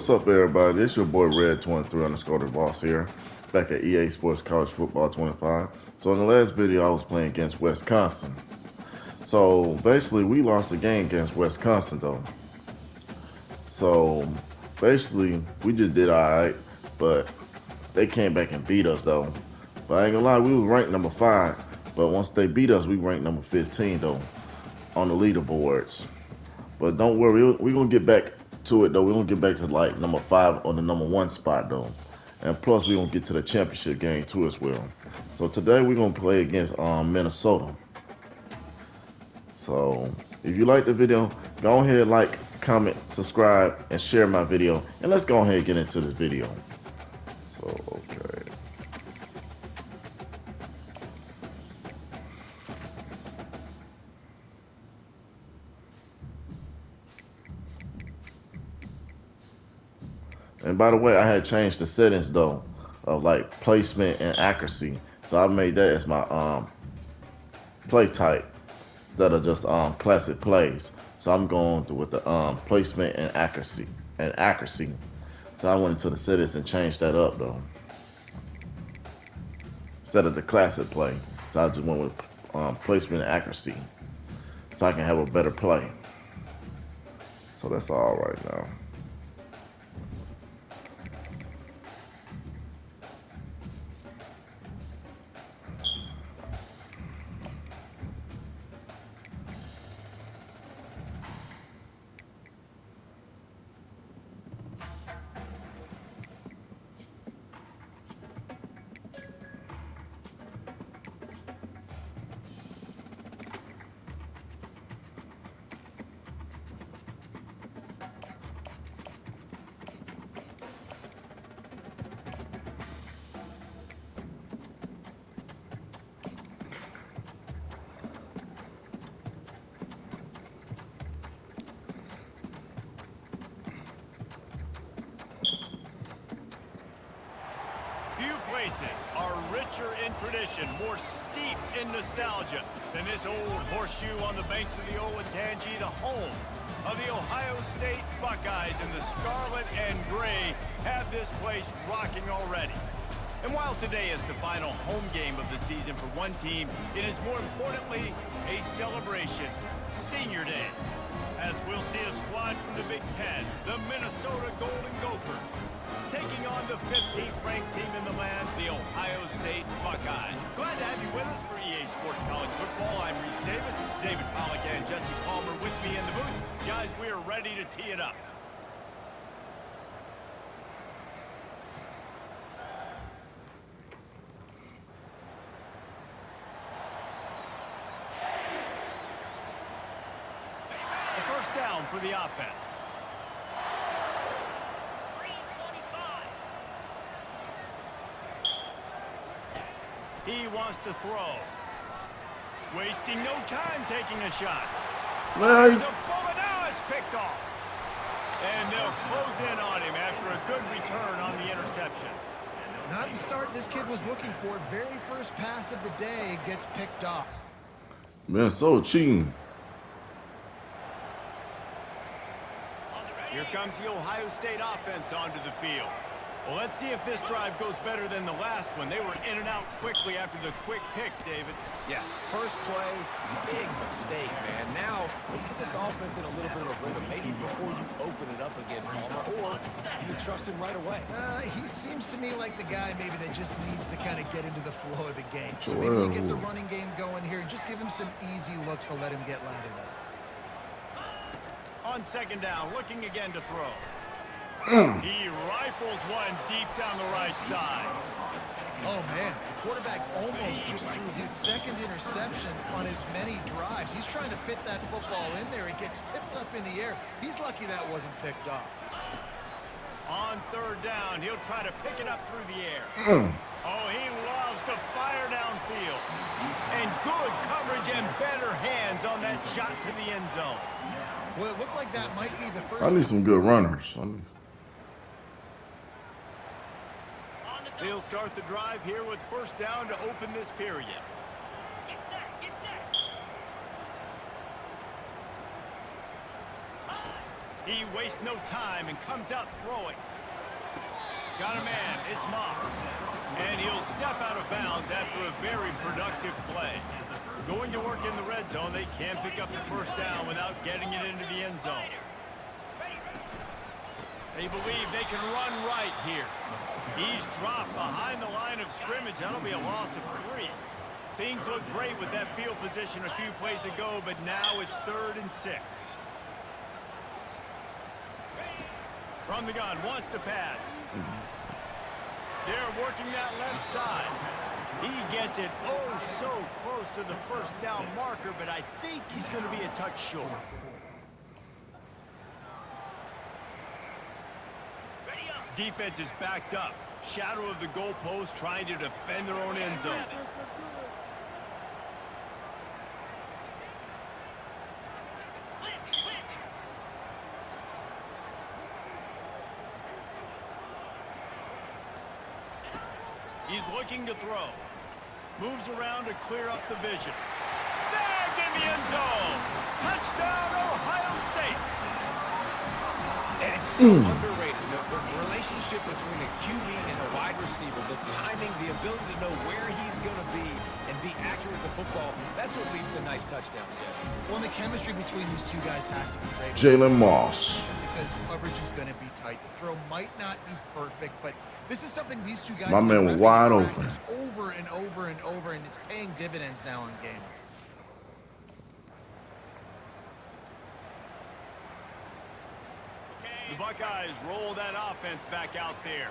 What's up, everybody? It's your boy Red23 underscore the boss here, back at EA Sports College Football 25. So, in the last video, I was playing against Wisconsin. So, basically, we lost the game against Wisconsin, though. So, basically, we just did alright, but they came back and beat us, though. But I ain't gonna lie, we was ranked number 5, but once they beat us, we ranked number 15, though, on the leaderboards. But don't worry, we're gonna get back to it though. We're gonna get back to like number 5 or the number 1 spot though. And plus we're gonna get to the championship game too as well. So today we're gonna play against Minnesota. So if you like the video, go ahead, like, comment, subscribe, and share my video. And let's go ahead and get into this video. So okay. And by the way, I had changed the settings though of like placement and accuracy. So I made that as my play type instead of just classic plays. So I'm going with the placement and accuracy. So I went into the settings and changed that up though. Instead of the classic play. So I just went with placement and accuracy. So I can have a better play. So that's all right now. Few places are richer in tradition, more steeped in nostalgia than this old horseshoe on the banks of the Olentangy, the home of the Ohio State Buckeyes. And the scarlet and gray have this place rocking already. And while today is the final home game of the season for one team, it is more importantly a celebration, Senior Day, as we'll see a squad from the Big Ten, the Minnesota Golden Gophers, taking on the 15th ranked team in the land, the Ohio State Buckeyes. Glad to have you with us for EA Sports College Football. I'm Reese Davis, David Pollack and Jesse Palmer with me in the booth. Guys, we are ready to tee it up. The first down for the offense. He wants to throw. Wasting no time taking a shot. There's a bullet. Now it's picked off. And they'll close in on him after a good return on the interception. Not the start this kid was looking for. Very first pass of the day gets picked off. Minnesota cheating. Here comes the Ohio State offense onto the field. Well, let's see if this drive goes better than the last one. They were in and out quickly after the quick pick, David. Yeah, first play, big mistake, man. Now, let's get this offense in a little bit of a rhythm, maybe before you open it up again, Palmer, or do you trust him right away? He seems to me like the guy maybe that just needs to kind of get into the flow of the game. So maybe you get the running game going here and just give him some easy looks to let him get lathered up. On second down, looking again to throw. He rifles one deep down the right side. Oh, man, the quarterback almost just threw his second interception on as many drives. He's trying to fit that football in there. It gets tipped up in the air. He's lucky that wasn't picked off. On third down, he'll try to pick it up through the air. Oh, he loves to fire downfield. And good coverage and better hands on that shot to the end zone. Well, it looked like that might be the first. I need some good runners. They'll start the drive here with first down to open this period. Get set, get set. He wastes no time and comes out throwing. Got a man, it's Moss. And he'll step out of bounds after a very productive play. Going to work in the red zone, they can't pick up the first down without getting it into the end zone. They believe they can run right here. He's dropped behind the line of scrimmage. That'll be a loss of 3. Things look great with that field position a few plays ago, but now it's 3rd and 6. From the gun, wants to pass. They're working that left side. He gets it oh so close to the first down marker, but I think he's going to be a touch short. Defense is backed up. Shadow of the goalpost trying to defend their own end zone. He's looking to throw. Moves around to clear up the vision. Snagged in the end zone. Touchdown, Ohio State. And it's so underrated. The relationship between a QB and a wide receiver, the timing, the ability to know where he's going to be and be accurate with the football, that's what leads to nice touchdowns, Jesse. Well, the chemistry between these two guys has to be great. Jalen Moss. Because coverage is going to be tight. The throw might not be perfect, but this is something these two guys My man was have wide practiced over and over and over, and it's paying dividends now in game. The Buckeyes roll that offense back out there.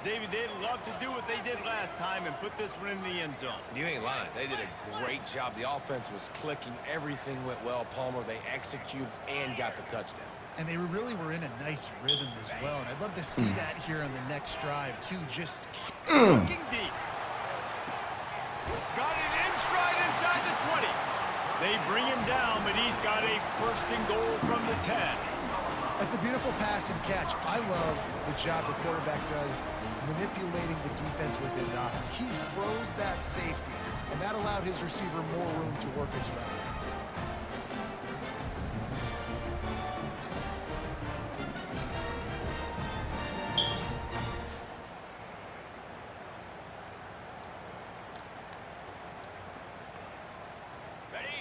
David, they'd love to do what they did last time and put this one in the end zone. You ain't lying. They did a great job. The offense was clicking. Everything went well. Palmer, they executed and got the touchdown. And they really were in a nice rhythm as well. And I'd love to see that here on the next drive, too. Just looking deep. Got it in stride inside the 20. They bring him down, but he's got a 1st and goal from the 10. That's a beautiful pass and catch. I love the job the quarterback does manipulating the defense with his eyes. He froze that safety, and that allowed his receiver more room to work his route.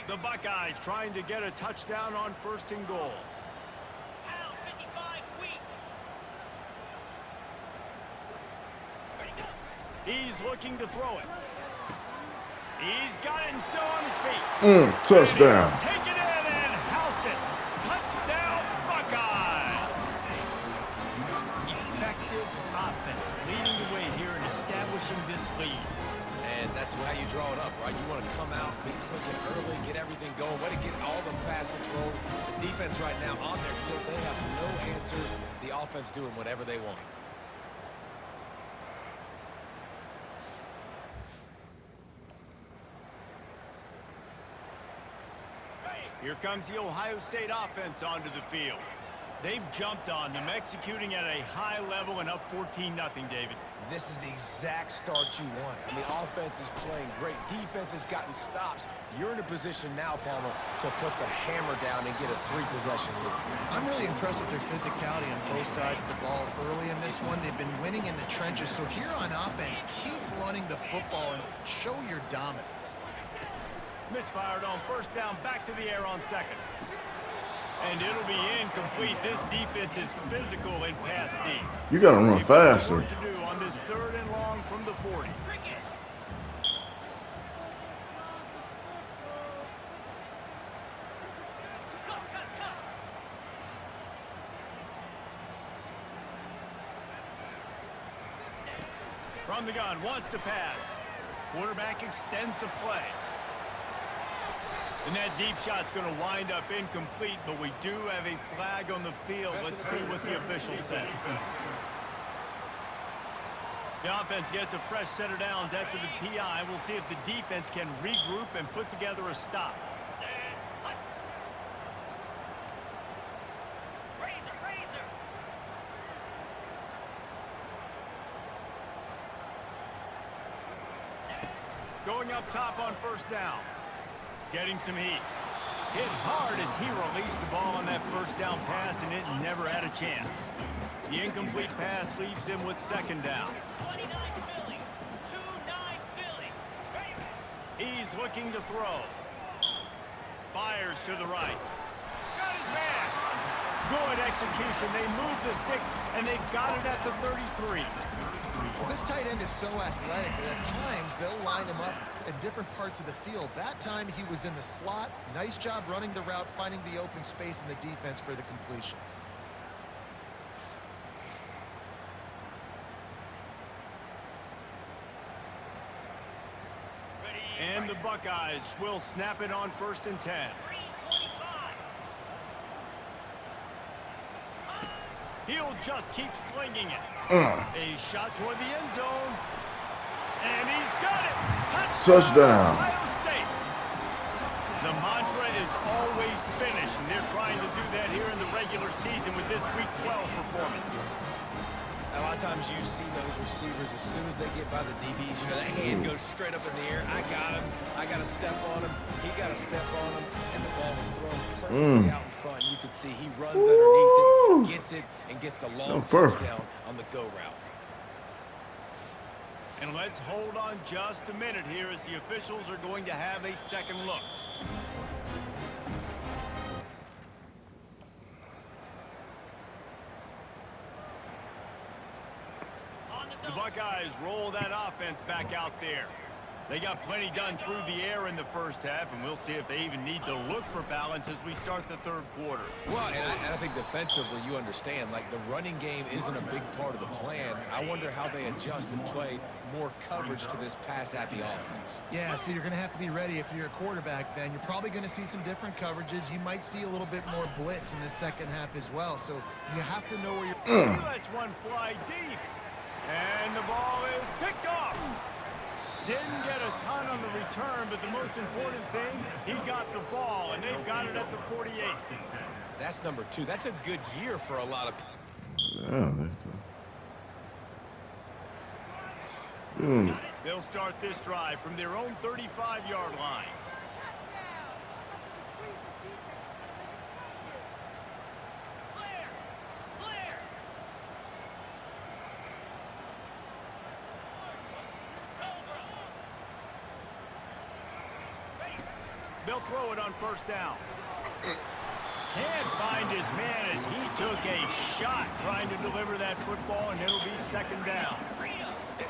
The Buckeyes trying to get a touchdown on 1st and goal. He's looking to throw it. He's got it and still on his feet. Touchdown. Take it in and house it. Touchdown, Buckeyes. Effective offense leading the way here and establishing this lead. And that's how you draw it up, right? You want to come out, be clicking early, get everything going, way to get all the facets rolling. The defense right now on their heels, they have no answers. The offense doing whatever they want. Here comes the Ohio State offense onto the field. They've jumped on them, executing at a high level and up 14-0, David. This is the exact start you want. I mean, offense is playing great. Defense has gotten stops. You're in a position now, Palmer, to put the hammer down and get a 3-possession lead. I'm really impressed with their physicality on both sides of the ball early in this one. They've been winning in the trenches. So here on offense, keep running the football and show your dominance. Misfired on 1st down, back to the air on 2nd. And it'll be incomplete. This defense is physical and pass deep. You gotta run faster. Work to do on this 3rd and long from the 40. From the gun, wants to pass. Quarterback extends the play. And that deep shot's going to wind up incomplete, but we do have a flag on the field. Let's see what the official says. The offense gets a fresh set of downs after the PI. We'll see if the defense can regroup and put together a stop. Going up top on 1st down. Getting some heat. Hit hard as he released the ball on that first down pass, and it never had a chance. The incomplete pass leaves him with second down. 29 Philly. 2-9 Philly. He's looking to throw. Fires to the right. Got his man. Good execution. They move the sticks, and they've got it at the 33. Well, this tight end is so athletic that at times they'll line him up in different parts of the field. That time he was in the slot. Nice job running the route, finding the open space in the defense for the completion. And the Buckeyes will snap it on 1st and 10. 3:25. He'll just keep slinging it. A shot toward the end zone. And he's got it. Touchdown. Ohio State. The mantra is always finish, and they're trying to do that here in the regular season with this Week 12 performance. A lot of times you see those receivers, as soon as they get by the DBs, you know, that hand goes straight up in the air. I got him. I got to step on him. He got to step on him. And the ball was thrown perfectly out in front. You can see he runs underneath it, gets it, and gets the long touchdown on the go route. And let's hold on just a minute here as the officials are going to have a second look. The Buckeyes roll that offense back out there. They got plenty done through the air in the first half, and we'll see if they even need to look for balance as we start the third quarter. Well, and I think defensively, you understand, like the running game isn't a big part of the plan. I wonder how they adjust and play more coverage to this pass-happy offense. Yeah, so you're going to have to be ready if you're a quarterback then. You're probably going to see some different coverages. You might see a little bit more blitz in the second half as well. So you have to know where you're... He lets one fly deep. And the ball is picked off. Didn't get a ton on the return, but the most important thing, he got the ball, and they've got it at the 48. That's number 2. That's a good year for a lot of... Yeah, They'll start this drive from their own 35-yard line. Clear. Clear. They'll throw it on first down. Can't find his man as he took a shot trying to deliver that football, and it'll be second down.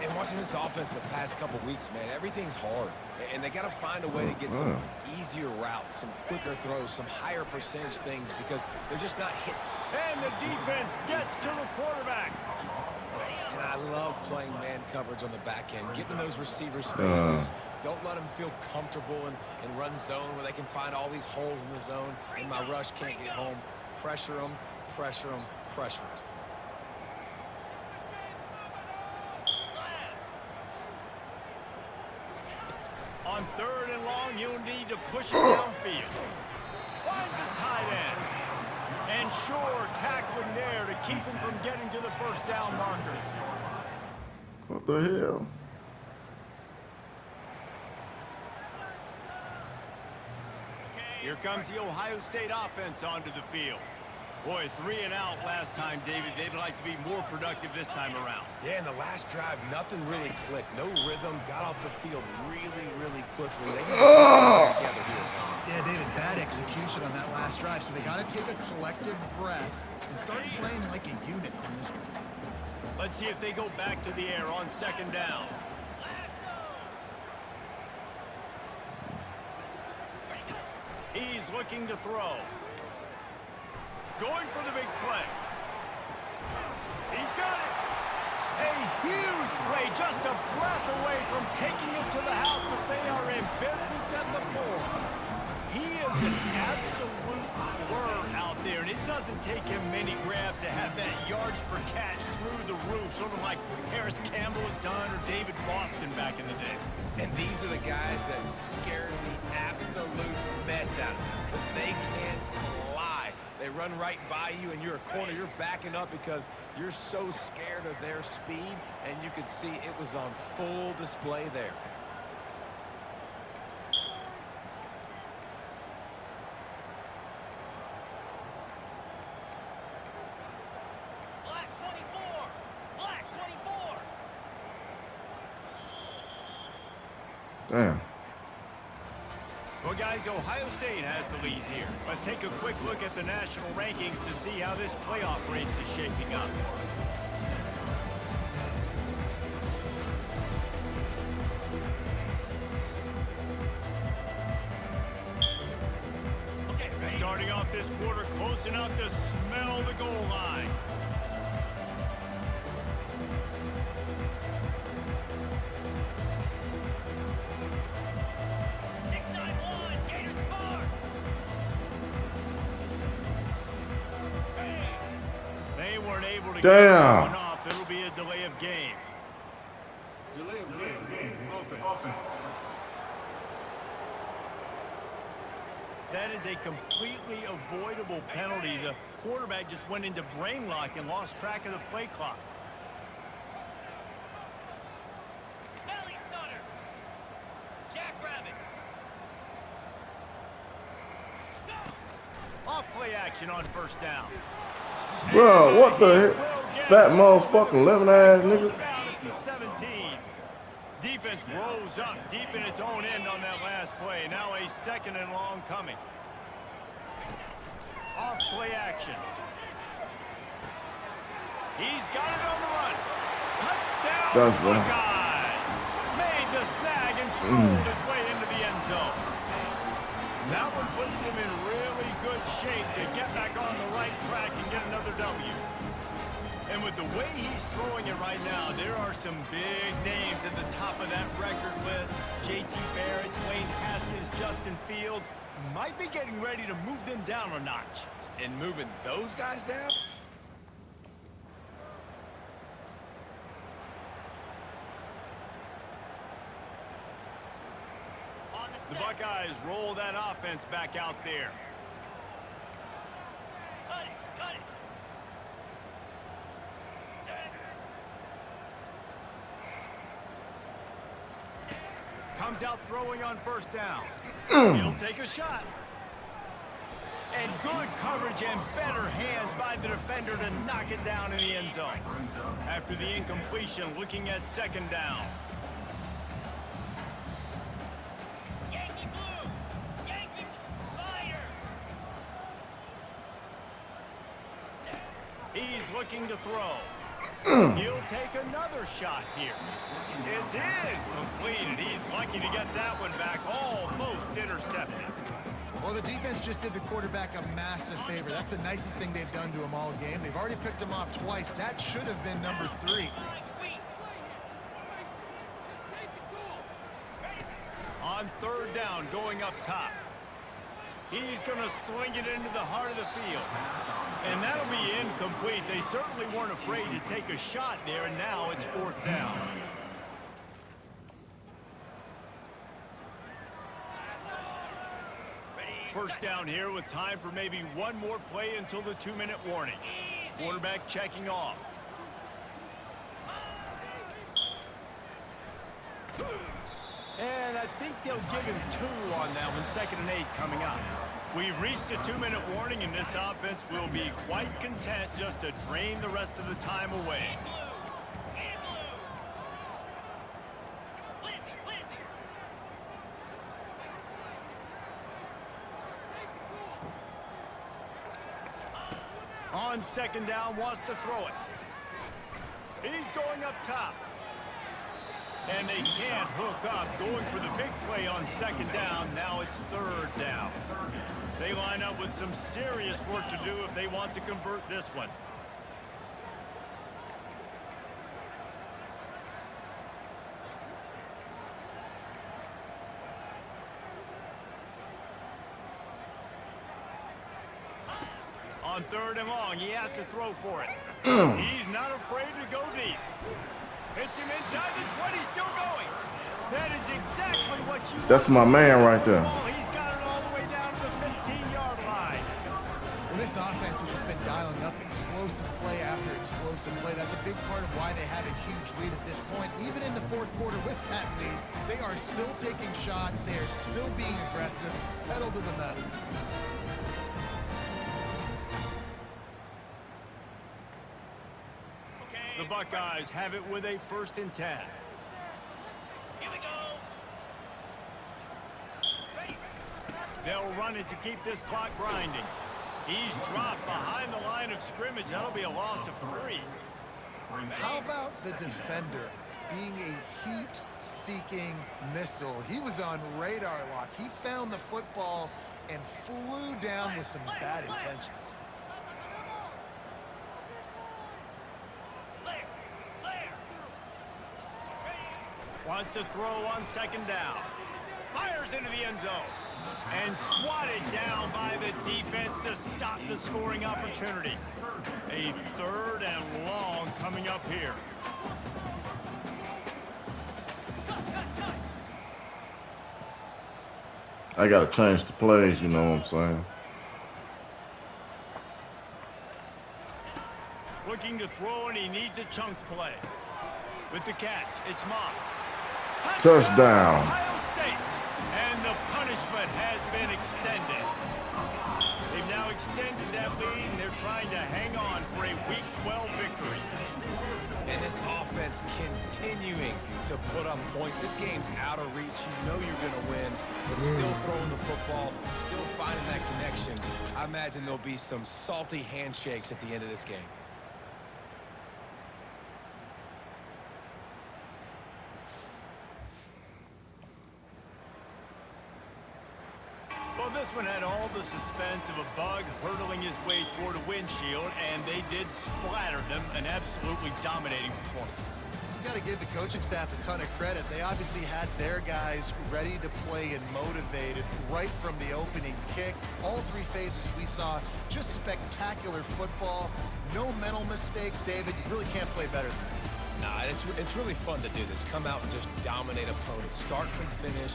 And watching this offense the past couple weeks, man, everything's hard. And they got to find a way to get some easier routes, some quicker throws, some higher percentage things because they're just not hitting. And the defense gets to the quarterback. And I love playing man coverage on the back end, getting those receivers' faces. Don't let them feel comfortable in run zone where they can find all these holes in the zone and my rush can't get home. Pressure them, pressure them, pressure them. On third and long, you'll need to push it downfield. Finds a tight end. And sure, tackling there to keep him from getting to the first down marker. what the hell? Here comes the Ohio State offense onto the field. Boy, 3 and out last time, David. They'd like to be more productive this time around. Yeah, in the last drive, nothing really clicked. No rhythm, got off the field really, really quickly. They need to put something together here. Yeah, David, bad execution on that last drive. So they got to take a collective breath and start playing like a unit on this one. Let's see if they go back to the air on second down. He's looking to throw. Going for the big play. He's got it. A huge play, just a breath away from taking it to the house, but they are in business at the 4. He is an absolute blur out there, and it doesn't take him many grabs to have that yards per catch through the roof, sort of like Harris Campbell has done or David Boston back in the day. And these are the guys that scare the absolute mess out of you because they can't fly. They run right by you, and you're a corner. You're backing up because you're so scared of their speed, and you could see it was on full display there. Damn. Well, guys, Ohio State has the lead here. Let's take a quick look at the national rankings to see how this playoff race is shaping up. Okay, ready? Starting off this quarter close enough to smell the goal line. Gators score. They weren't able to get Damn. that one off. It'll be a delay of game. Delay of game. Offense. That is a completely avoidable penalty. The quarterback just went into brain lock and lost track of the play clock. Belly stunner. Jackrabbit. Off play action on first down. Bro, what the heck? Fat motherfucking 11-ass nigga. Goes down at the 17. Defense rose up deep in its own end on that last play. Now a second and long coming. Off play action. He's got it on the run. Touchdown, That's right. Buckeyes. Made the snag and strolled his way into the end zone. That one puts them in really good shape to get back on the right track and get another W. And with the way he's throwing it right now, there are some big names at the top of that record list. J.T. Barrett, Dwayne Haskins, Justin Fields might be getting ready to move them down a notch. And moving those guys down? On the The set. Buckeyes roll that offense back out there. Cut it. Cut it. Set. Comes out throwing on first down. He'll take a shot. And good coverage and better hands by the defender to knock it down in the end zone. After the incompletion, looking at second down. Yankee blue. Yankee fire. He's looking to throw. He'll take another shot here. It's completed. He's lucky to get that one back, almost intercepted. Well, the defense just did the quarterback a massive favor. That's the nicest thing they've done to him all game. They've already picked him off twice. That should have been number 3. On third down, going up top. He's going to sling it into the heart of the field. And that'll be incomplete. They certainly weren't afraid to take a shot there, and now it's fourth down. First down here with time for maybe one more play until the 2-minute warning. Quarterback checking off. And I think they'll give him 2 on that one, 2nd and 8 coming up. We've reached the 2-minute warning, and this offense will be quite content just to drain the rest of the time away. On second down, wants to throw it. He's going up top. And they can't hook up, going for the big play on second down. Now it's third down. They line up with some serious work to do if they want to convert this one. On third and long, he has to throw for it. He's not afraid to go deep. Hits him inside the 20, still going. That is exactly what you That's my man right there. He's got it all the way down to the 15-yard line. Well, this offense has just been dialing up explosive play after explosive play. That's a big part of why they had a huge lead at this point. Even in the fourth quarter with that lead, they are still taking shots. They are still being aggressive, pedal to the metal. The Buckeyes have it with a 1st and 10. Here we go. They'll run it to keep this clock grinding. He's dropped behind the line of scrimmage. That'll be a loss of 3. How about the defender being a heat-seeking missile? He was on radar lock. He found the football and flew down with some bad intentions. Clear. Clear. Wants to throw on 2nd down. Fires into the end zone. And swatted down by the defense to stop the scoring opportunity. A 3rd and long coming up here. I gotta change the plays, you know what I'm saying? Looking to throw, and he needs a chunk play. With the catch, it's Moss. Touchdown. Ohio State. And the punishment has been extended. They've now extended that lead, and they're trying to hang on for a Week 12 victory. And this offense continuing to put up points. This game's out of reach. You know you're going to win, but still throwing the football, still finding that connection. I imagine there'll be some salty handshakes at the end of this game. Well, this one had all the suspense of a bug hurtling his way toward a windshield, and they did splatter them. An absolutely dominating performance. You got to give the coaching staff a ton of credit. They obviously had their guys ready to play and motivated right from the opening kick. All 3 phases we saw, just spectacular football. No mental mistakes, David. You really can't play better than that. Nah, it's really fun to do this. Come out and just dominate opponents. Start from finish.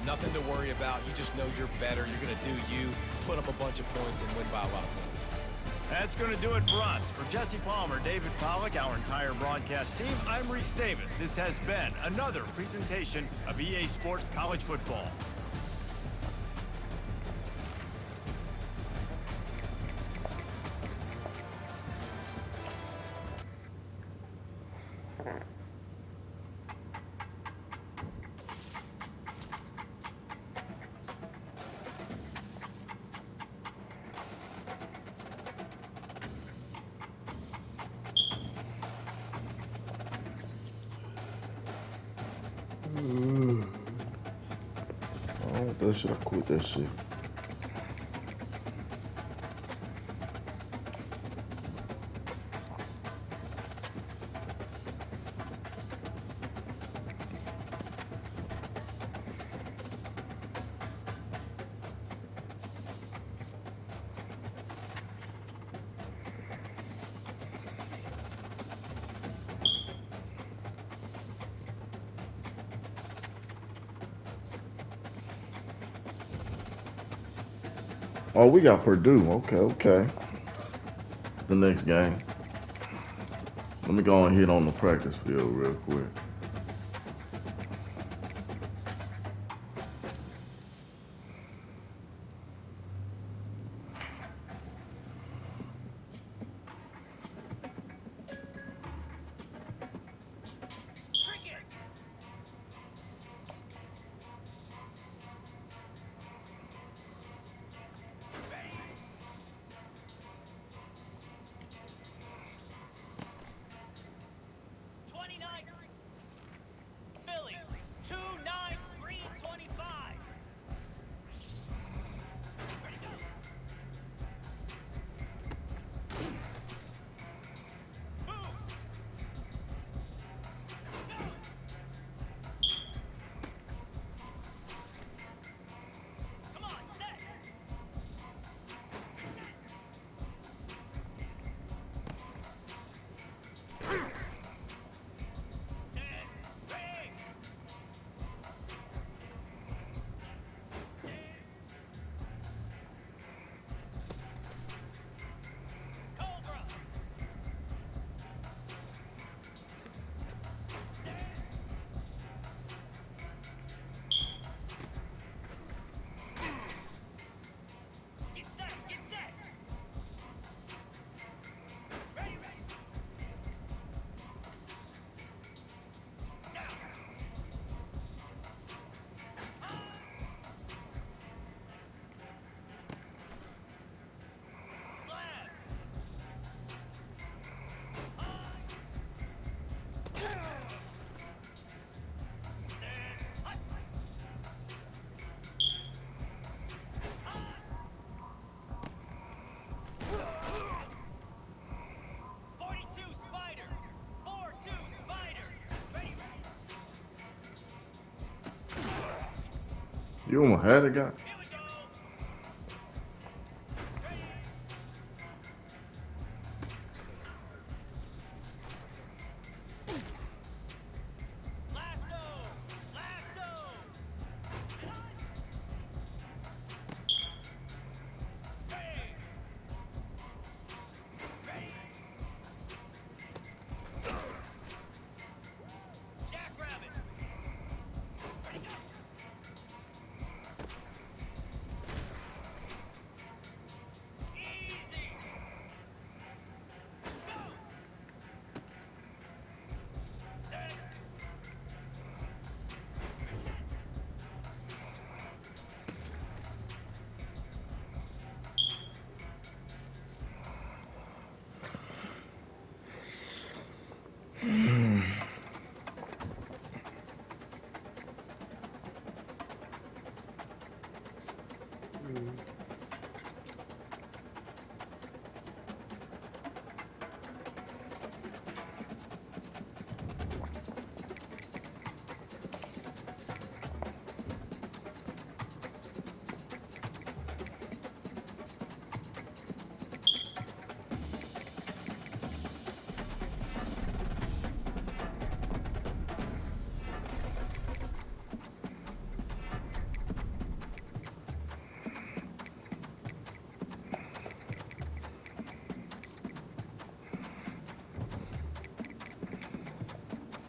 Nothing to worry about. You just know you're better. You're going to do you, put up a bunch of points, and win by a lot of points. That's going to do it for us. For Jesse Palmer, David Pollack, our entire broadcast team, I'm Reese Davis. This has been another presentation of EA Sports College Football. Oh, should I quit that shit? Oh, we got Purdue. Okay. The next game. Let me go and hit on the practice field real quick. You almost had it, guy. Here we go. Lasso. Lasso. Hey. Jackrabbit. Easy.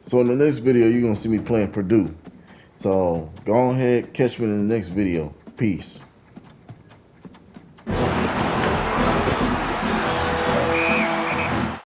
So in the next video, you're gonna see me playing Purdue. So go ahead, catch me in the next video. Peace.